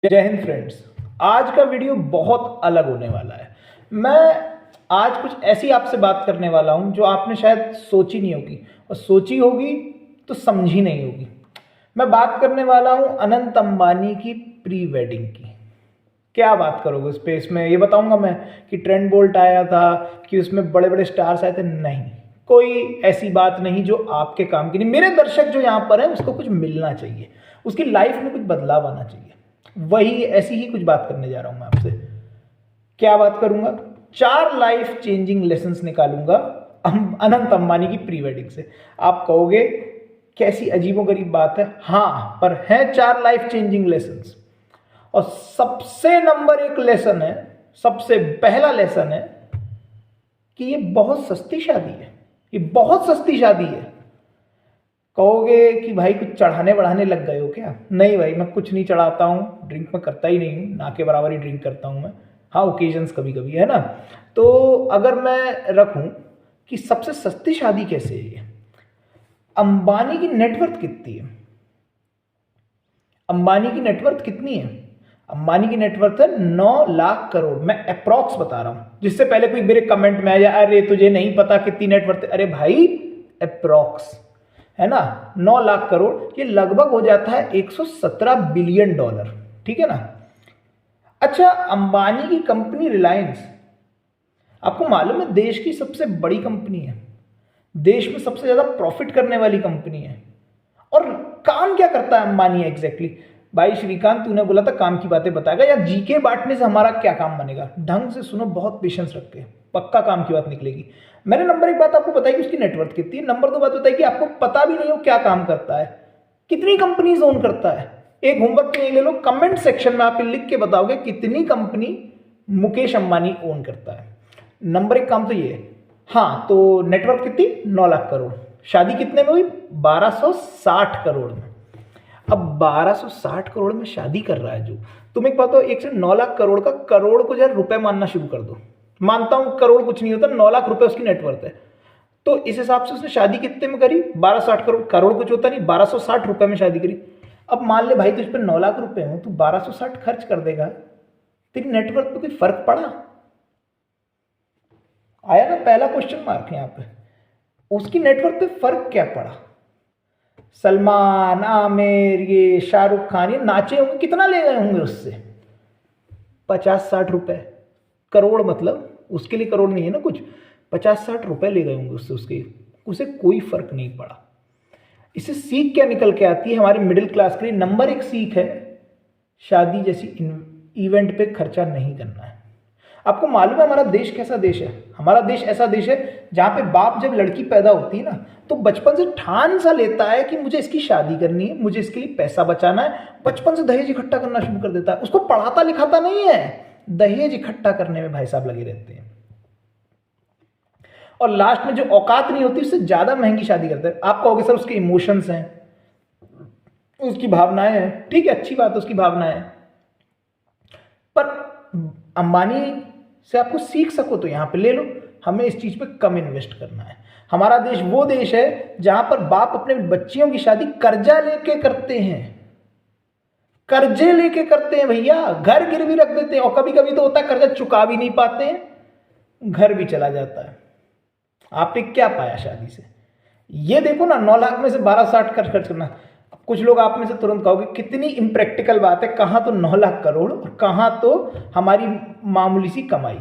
जय हिंद फ्रेंड्स। आज का वीडियो बहुत अलग होने वाला है। मैं आज कुछ ऐसी आपसे बात करने वाला हूं जो आपने शायद सोची नहीं होगी, और सोची होगी तो समझी नहीं होगी। मैं बात करने वाला हूं अनंत अंबानी की प्री वेडिंग की। क्या बात करोगे उस पे? इसमें ये बताऊंगा मैं कि ट्रेंड बोल्ट आया था, कि उसमें बड़े बड़े स्टार्स आए थे। नहीं, कोई ऐसी बात नहीं जो आपके काम की नहीं। मेरे दर्शक जो यहाँ पर है उसको कुछ मिलना चाहिए, उसकी लाइफ में कुछ बदलाव आना चाहिए। वही ऐसी ही कुछ बात करने जा रहा हूं मैं आपसे। क्या बात करूंगा? 4 लाइफ चेंजिंग लेसन्स निकालूंगा अनंत अंबानी की प्री वेडिंग से। आप कहोगे कैसी अजीबोगरीब बात है। हाँ, पर है 4 लाइफ चेंजिंग लेसन्स। और सबसे नंबर 1 लेसन है, सबसे पहला लेसन है कि ये बहुत सस्ती शादी है। ये बहुत सस्ती शादी है। कहोगे कि भाई कुछ चढ़ाने बढ़ाने लग गए हो क्या? नहीं भाई, मैं कुछ नहीं चढ़ाता हूँ, ड्रिंक में करता ही नहीं हूँ, ना के बराबर ही ड्रिंक करता हूँ मैं। हाँ, ओकेजन्स कभी कभी, है ना। तो अगर मैं रखूँ कि सबसे सस्ती शादी कैसे है ये, अंबानी की नेटवर्थ कितनी है? अंबानी की नेटवर्थ कितनी है? अंबानी की नेटवर्थ है 9 लाख करोड़। मैं अप्रॉक्स बता रहा हूं, जिससे पहले कोई मेरे कमेंट में आ जाए अरे तुझे नहीं पता कितनी नेटवर्थ है। अरे भाई, अप्रॉक्स है ना, 9 लाख करोड़। ये लगभग हो जाता है 117 बिलियन डॉलर। ठीक है ना। अच्छा, अंबानी की कंपनी रिलायंस, आपको मालूम है देश की सबसे बड़ी कंपनी है, देश में सबसे ज्यादा प्रॉफिट करने वाली कंपनी है। और काम क्या करता है अंबानी एग्जैक्टली? भाई श्रीकांत, तूने बोला था काम की बातें बताएगा, या जीके बांटने से हमारा क्या काम बनेगा? ढंग से सुनो, बहुत पेशेंस रख के, पक्का काम की बात निकलेगी। मैंने नंबर 1 बात आपको बताई कि उसकी नेटवर्थ कितनी है। नंबर 2 बात बताई कि आपको पता भी नहीं हो क्या काम करता है, कितनी कंपनीज ओन करता है। एक होमवर्क के लिए ले लो, कमेंट सेक्शन में आप लिख के बताओगे कितनी कंपनी मुकेश अंबानी ओन करता है। नंबर 1 काम तो ये है। हाँ, तो नेटवर्थ कितनी? 9 लाख करोड़। शादी कितने में हुई? 1260 करोड़ में। अब 1260 करोड़ में शादी कर रहा है जो, तुम एक बात हो, 1 से 9 लाख करोड़ का, करोड़ को जरा रुपए मानना शुरू कर दो। मानता हूं करोड़ कुछ नहीं होता, 9 लाख रुपए उसकी नेटवर्थ है। तो इस हिसाब से उसने शादी कितने में करी? 1260 करोड़। करोड़ कुछ होता नहीं, 1260 रुपए में शादी करी। अब मान ले भाई तुझ पर 9 लाख रुपए हो, तू 1260 खर्च कर देगा, तेरी नेटवर्थ पे कोई फर्क पड़ा? आया ना पहला क्वेश्चन मार्क यहां पे। उसकी नेटवर्थ पे फर्क क्या पड़ा? सलमान, आमिर, ये शाहरुख खान, ये नाचे होंगे, कितना ले गए होंगे उससे? 50-60 रुपए। करोड़ मतलब उसके लिए करोड़ नहीं है ना कुछ, 50-60 रुपए ले गए होंगे उससे, उसके उसे कोई फर्क नहीं पड़ा। इससे सीख क्या निकल के आती है हमारी मिडिल क्लास के लिए? नंबर 1 सीख है, शादी जैसी इवेंट पे खर्चा नहीं करना है। आपको मालूम है हमारा देश कैसा देश है? हमारा देश ऐसा देश है जहां पे बाप जब लड़की पैदा होती है ना, तो बचपन से ठान सा लेता है कि मुझे इसकी शादी करनी है, मुझे इसके लिए पैसा बचाना है। बचपन से दहेज इकट्ठा करना शुरू कर देता है। उसको पढ़ाता लिखाता नहीं है, दहेज इकट्ठा करने में भाई साहब लगे रहते हैं। और लास्ट में जो औकात नहीं होती उससे ज्यादा महंगी शादी करते हैं। आप कहोगे सर उसके इमोशंस हैं, उसकी भावनाएं हैं। ठीक है, अच्छी बात है, उसकी भावनाएं हैं। पर अंबानी से आपको सीख सको तो यहां पे ले लो। हमें इस चीज पे कम इन्वेस्ट करना है। हमारा देश वो देश है जहां पर बाप अपने बच्चियों की शादी कर्जा लेके करते हैं। कर्जे लेके करते हैं भैया, घर गिरवी रख देते हैं। और कभी कभी तो होता है कर्जा चुका भी नहीं पाते हैं, घर भी चला जाता है। आपने क्या पाया शादी से? ये देखो ना, 9 लाख में से 1260 खर्च करना। कुछ लोग आप में से तुरंत कहोगे कितनी इम्प्रैक्टिकल बात है, कहां तो 9 लाख करोड़ और कहां तो हमारी मामूली सी कमाई।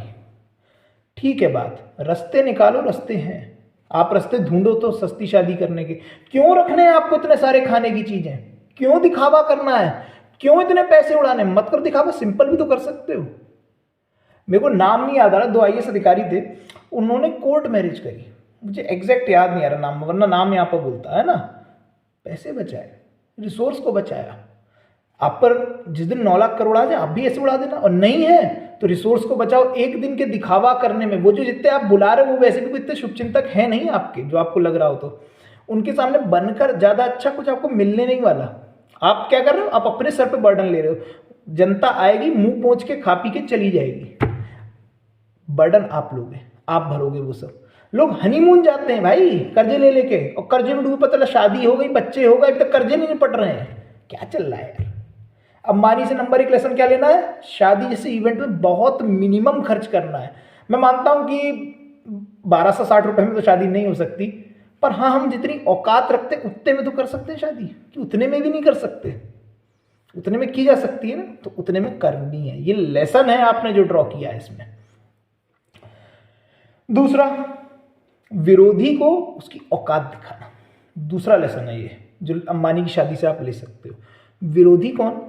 ठीक है बात, रास्ते निकालो, रास्ते हैं। आप रास्ते ढूंढो तो सस्ती शादी करने के। क्यों रखने हैं आपको इतने सारे खाने की चीजें? क्यों दिखावा करना है? क्यों इतने पैसे उड़ाने? मत कर दिखावा, सिंपल भी तो कर सकते हो। मेरे को नाम नहीं याद आ रहा, 2 IAS अधिकारी थे, उन्होंने कोर्ट मैरिज करी। मुझे एग्जैक्ट याद नहीं आ रहा नाम, वरना नाम यहां पर बोलता है ना। पैसे बचाए, रिसोर्स को बचाया। आप पर जिस दिन 9 लाख करोड़ आ जाए आप भी ऐसे उड़ा देना, और नहीं है तो रिसोर्स को बचाओ। एक दिन के दिखावा करने में, वो जो जितने आप बुला रहे हो वो वैसे भी कोई इतने शुभचिंतक है नहीं आपके, जो आपको लग रहा हो, तो उनके सामने बनकर ज्यादा अच्छा कुछ आपको मिलने नहीं वाला। आप क्या कर रहे हो? आप अपने सर पे बर्डन ले रहे हो। जनता आएगी, मुंह पोंछ के खा पी के चली जाएगी। बर्डन आप लोगे, आप भरोगे वो सब। लोग हनीमून जाते हैं भाई कर्जे ले लेके, और कर्जे में डूबे, पता चला शादी हो गई, बच्चे हो गए, अभी तक कर्जे नहीं निपट रहे हैं। क्या चल रहा है यार? अंबानी से नंबर 1 लेसन क्या लेना है? शादी जैसे इवेंट में बहुत मिनिमम खर्च करना है। मैं मानता हूं कि 1260 रुपए में तो शादी नहीं हो सकती, पर हाँ, हम जितनी औकात रखते उतने में तो कर सकते हैं शादी, कि उतने में भी नहीं कर सकते? उतने में की जा सकती है ना, तो उतने में करनी है। ये लेसन है आपने जो ड्रॉ किया है इसमें। दूसरा, विरोधी को उसकी औकात दिखाना, दूसरा लेसन है ये, जो अंबानी की शादी से आप ले सकते हो। विरोधी कौन?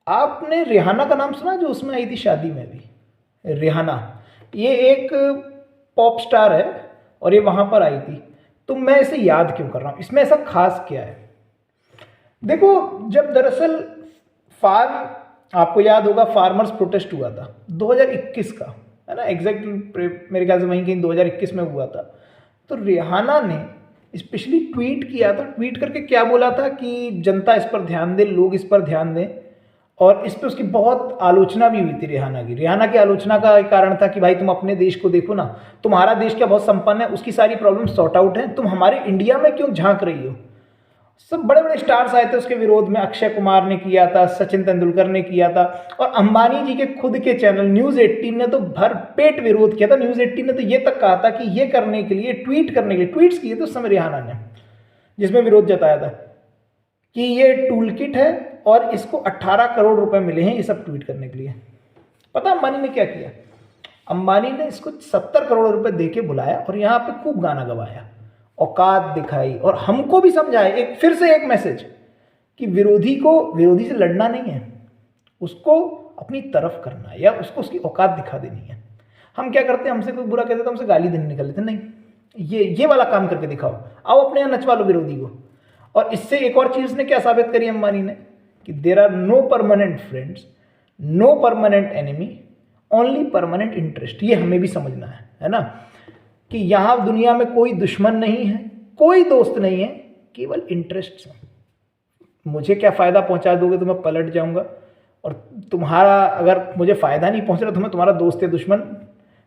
आपने रिहाना का नाम सुना, जो उसमें आई थी शादी में भी? रिहाना, ये एक पॉप स्टार है और ये वहां पर आई थी। तो मैं इसे याद क्यों कर रहा हूं, इसमें ऐसा खास क्या है? देखो, जब दरअसल आपको याद होगा फार्मर्स प्रोटेस्ट हुआ था 2021 का, है ना, एग्जैक्ट मेरे ख्याल से वहीं कहीं 2021 में हुआ था। तो रिहाना ने स्पेशली ट्वीट किया था, ट्वीट करके क्या बोला था कि जनता इस पर ध्यान दे, लोग इस पर ध्यान दें। और इस पर उसकी बहुत आलोचना भी हुई थी रिहाना की। रिहाना की आलोचना का एक कारण था कि भाई तुम अपने देश को देखो ना, तुम्हारा देश क्या बहुत संपन्न है, उसकी सारी प्रॉब्लम सॉर्ट आउट है, तुम हमारे इंडिया में क्यों झांक रही हो? सब बड़े बड़े स्टार्स आए थे उसके विरोध में, अक्षय कुमार ने किया था, सचिन तेंदुलकर ने किया था, और अंबानी जी के खुद के चैनल न्यूज़ 18 ने तो भरपेट विरोध किया था। न्यूज़ 18 ने तो ये तक कहा था कि ये करने के लिए, ट्वीट करने के लिए, ट्वीट्स किए थे उस समय रिहाना ने, जिसमें विरोध जताया था कि ये टूल किट है और इसको 18 करोड़ रुपए मिले हैं ये सब ट्वीट करने के लिए। पता अंबानी ने क्या किया? अंबानी ने इसको 70 करोड़ रुपए दे के बुलाया और यहाँ पे खूब गाना गवाया, औकात दिखाई, और हमको भी समझाया, एक फिर से एक मैसेज कि विरोधी से लड़ना नहीं है, उसको अपनी तरफ करना है, या उसको उसकी औकात दिखा देनी है। हम क्या करते हैं, हमसे कोई बुरा कहते तो हमसे गाली देने निकल लेते, नहीं, ये वाला काम करके दिखाओ, आओ अपने यहाँ नचवा लो विरोधी को। और इससे एक और चीज ने क्या साबित करी अंबानी ने, कि there are no permanent friends, no permanent enemy, only permanent interest. ये हमें भी समझना है ना, कि यहां दुनिया में कोई दुश्मन नहीं है, कोई दोस्त नहीं है, केवल इंटरेस्ट है। मुझे क्या फायदा पहुंचा दोगे तो मैं पलट जाऊंगा, और तुम्हारा अगर मुझे फायदा नहीं पहुंच रहा तो मैं तुम्हारा दोस्त या दुश्मन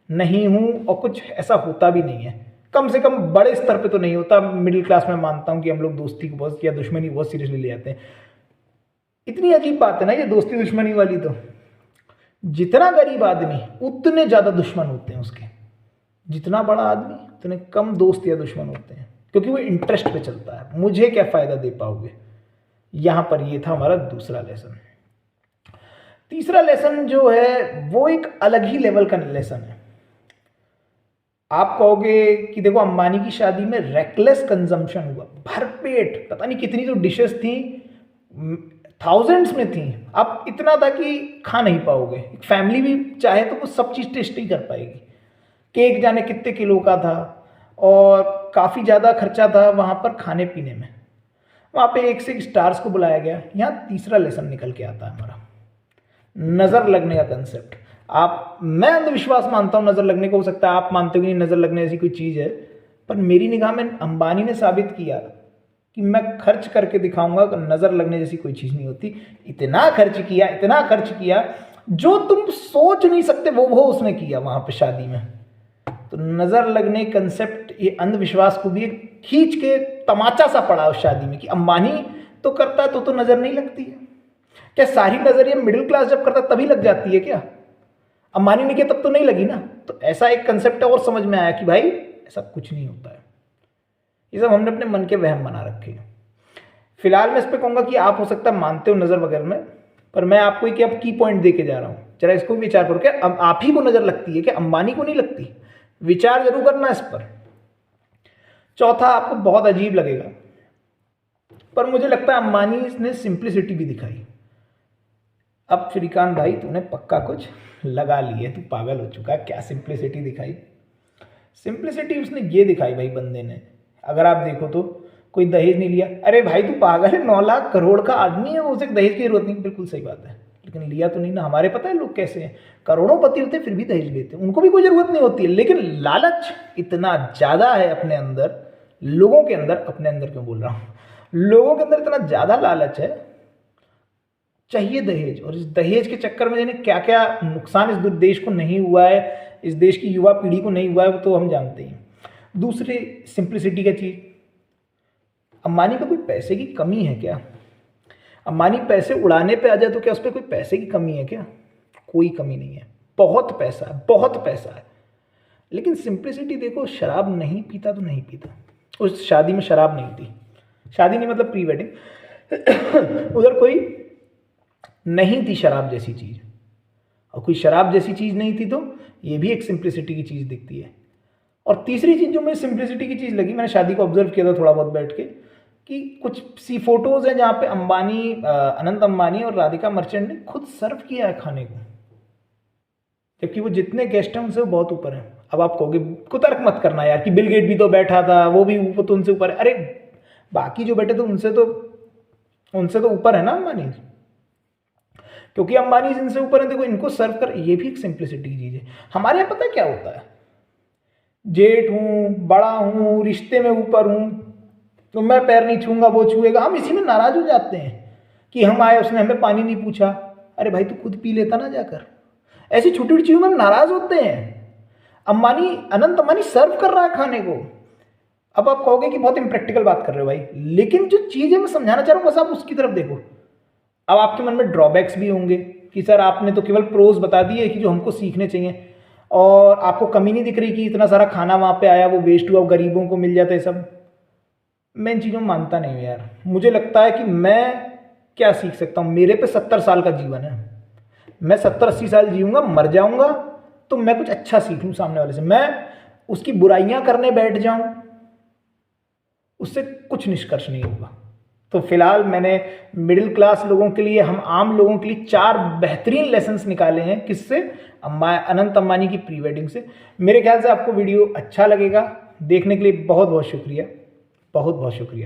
नहीं हूं, और कुछ ऐसा होता भी नहीं है, कम से कम बड़े स्तर पे तो नहीं होता। मिडिल क्लास में मानता हूं कि हम लोग दोस्ती को बहुत या दुश्मनी बहुत सीरियसली ले जाते हैं। इतनी अजीब बात है ना ये दोस्ती दुश्मनी वाली, तो जितना गरीब आदमी उतने ज्यादा दुश्मन होते हैं उसके, जितना बड़ा आदमी उतने कम दोस्त या दुश्मन होते हैं, क्योंकि वो इंटरेस्ट पे चलता है, मुझे क्या फायदा दे पाओगे। यहां पर ये था हमारा दूसरा लेसन। तीसरा लेसन जो है वो एक अलग ही लेवल का लेसन है। आप कहोगे कि देखो अंबानी की शादी में रेकलेस कंजम्पशन हुआ, भरपेट, पता नहीं कितनी जो डिशेस थी, थाउजेंड्स में थी। अब इतना था कि खा नहीं पाओगे, एक फैमिली भी चाहे तो वो सब चीज़ टेस्ट नहीं कर पाएगी। केक जाने कितने किलो का था, और काफ़ी ज़्यादा खर्चा था वहाँ पर खाने पीने में। वहाँ पे एक से एक स्टार्स को बुलाया गया। यहाँ तीसरा लेसन निकल के आता है हमारा, नज़र लगने का कंसेप्ट। मैं अंधविश्वास मानता हूँ नज़र लगने को, हो सकता है आप मानते हो कि नज़र लगने ऐसी कोई चीज़ है, पर मेरी निगाह में अंबानी ने साबित किया कि मैं खर्च करके दिखाऊंगा कि नज़र लगने जैसी कोई चीज़ नहीं होती। इतना खर्च किया जो तुम सोच नहीं सकते वो उसने किया वहाँ पे शादी में। तो नज़र लगने कंसेप्ट, ये अंधविश्वास को भी खींच के तमाचा सा पड़ा उस शादी में, कि अंबानी तो करता है तो नज़र नहीं लगती है क्या? सारी नज़र ये मिडिल क्लास जब करता तभी लग जाती है क्या? अंबानी ने किया तब तो नहीं लगी ना। तो ऐसा एक कंसेप्ट है, और समझ में आया कि भाई ऐसा कुछ नहीं होता है, ये सब हमने अपने मन के वहम बना रखे हैं। फिलहाल मैं इस पर कहूँगा कि आप हो सकता है मानते हो नज़र वगैरह में, पर मैं आपको एक अब की पॉइंट दे के जा रहा हूँ, जरा इसको विचार करो। क्या अब आप ही को नज़र लगती है क्या, अंबानी को नहीं लगती? विचार जरूर करना इस पर। चौथा आपको बहुत अजीब लगेगा, पर मुझे लगता है अंबानी ने सिंप्लिसिटी भी दिखाई। अब श्रीकांत भाई तूने पक्का कुछ लगा ली है, तू पागल हो चुका है, क्या सिंप्लिसिटी दिखाई? सिंप्लिसिटी उसने ये दिखाई भाई, बंदे ने, अगर आप देखो तो कोई दहेज नहीं लिया। अरे भाई तू पागल है, 9 लाख करोड़ का आदमी है, उसे दहेज की जरूरत नहीं। बिल्कुल सही बात है, लेकिन लिया तो नहीं ना। हमारे पता है लोग कैसे हैं, करोड़ों पति होते फिर भी दहेज लेते हैं, उनको भी कोई जरूरत नहीं होती है, लेकिन लालच इतना ज्यादा है अपने अंदर, लोगों के अंदर, अपने अंदर क्यों बोल रहा हूँ, लोगों के अंदर इतना ज्यादा लालच है, चाहिए दहेज। और इस दहेज के चक्कर में जाने क्या क्या नुकसान इस देश को नहीं हुआ है, इस देश की युवा पीढ़ी को नहीं हुआ है, वो तो हम जानते हैं। दूसरे सिंप्लिसिटी का चीज, अंबानी को कोई पैसे की कमी है क्या? अंबानी पैसे उड़ाने पे आ जाए तो क्या उस पर कोई पैसे की कमी है क्या? कोई कमी नहीं है, बहुत पैसा है, बहुत पैसा है। लेकिन सिंप्लिसिटी देखो, शराब नहीं पीता तो नहीं पीता। उस शादी में शराब नहीं थी, शादी नहीं मतलब प्री वेडिंग उधर कोई नहीं थी शराब जैसी चीज़, और कोई शराब जैसी चीज़ नहीं थी, तो ये भी एक सिंप्लिसिटी की चीज़ दिखती है। और तीसरी चीज़ जो मुझे सिंप्लिसिटी की चीज़ लगी, मैंने शादी को ऑब्जर्व किया था थोड़ा बहुत बैठ के, कि कुछ सी फोटोज़ हैं जहाँ पे अंबानी, अनंत अंबानी और राधिका मर्चेंट ने खुद सर्व किया है खाने को, जबकि वो जितने गेस्ट हैं उनसे वो बहुत ऊपर हैं। अब आप कहोगे कुतर्क मत करना यार कि बिल गेट भी तो बैठा था, वो भी ऊपर, तो उनसे ऊपर है। अरे बाकी जो बैठे थे उनसे तो ऊपर है ना अंबानी, क्योंकि अंबानी जिनसे ऊपर है, देखो इनको सर्व कर, ये भी एक सिंप्लिसिटी की चीज़ है। हमारे यहाँ पता है क्या होता है, जेठ हूँ, बड़ा हूँ, रिश्ते में ऊपर हूँ, तो मैं पैर नहीं छूंगा, वो छुएगा, हम इसी में नाराज हो जाते हैं कि हम आए, उसने हमें पानी नहीं पूछा। अरे भाई तू खुद पी लेता ना जाकर। ऐसी छोटी छोटी चीज़ों में हम नाराज होते हैं। अनंत अंबानी सर्व कर रहा है खाने को। अब आप कहोगे कि बहुत इम्प्रैक्टिकल बात कर रहे हो भाई, लेकिन जो चीज़ है मैं समझाना चाह रहा हूँ, बस आप उसकी तरफ देखो। अब आपके मन में ड्रॉबैक्स भी होंगे कि सर आपने तो केवल प्रोज बता दिए कि जो हमको सीखने चाहिए, और आपको कमी नहीं दिख रही कि इतना सारा खाना वहाँ पे आया, वो वेस्ट हुआ, गरीबों को मिल जाता है सब। मैं इन चीज़ों में मानता नहीं हूँ यार। मुझे लगता है कि मैं क्या सीख सकता हूँ, मेरे पे 70 साल का जीवन है, मैं 70-80 साल जीऊँगा, मर जाऊँगा, तो मैं कुछ अच्छा सीख लूँ सामने वाले से। मैं उसकी बुराइयाँ करने बैठ जाऊँ, उससे कुछ निष्कर्ष नहीं होगा। तो फिलहाल मैंने मिडिल क्लास लोगों के लिए, हम आम लोगों के लिए 4 बेहतरीन लेसन्स निकाले हैं। किससे? अनंत अंबानी की प्री वेडिंग से। मेरे ख्याल से आपको वीडियो अच्छा लगेगा। देखने के लिए बहुत बहुत शुक्रिया, बहुत बहुत शुक्रिया।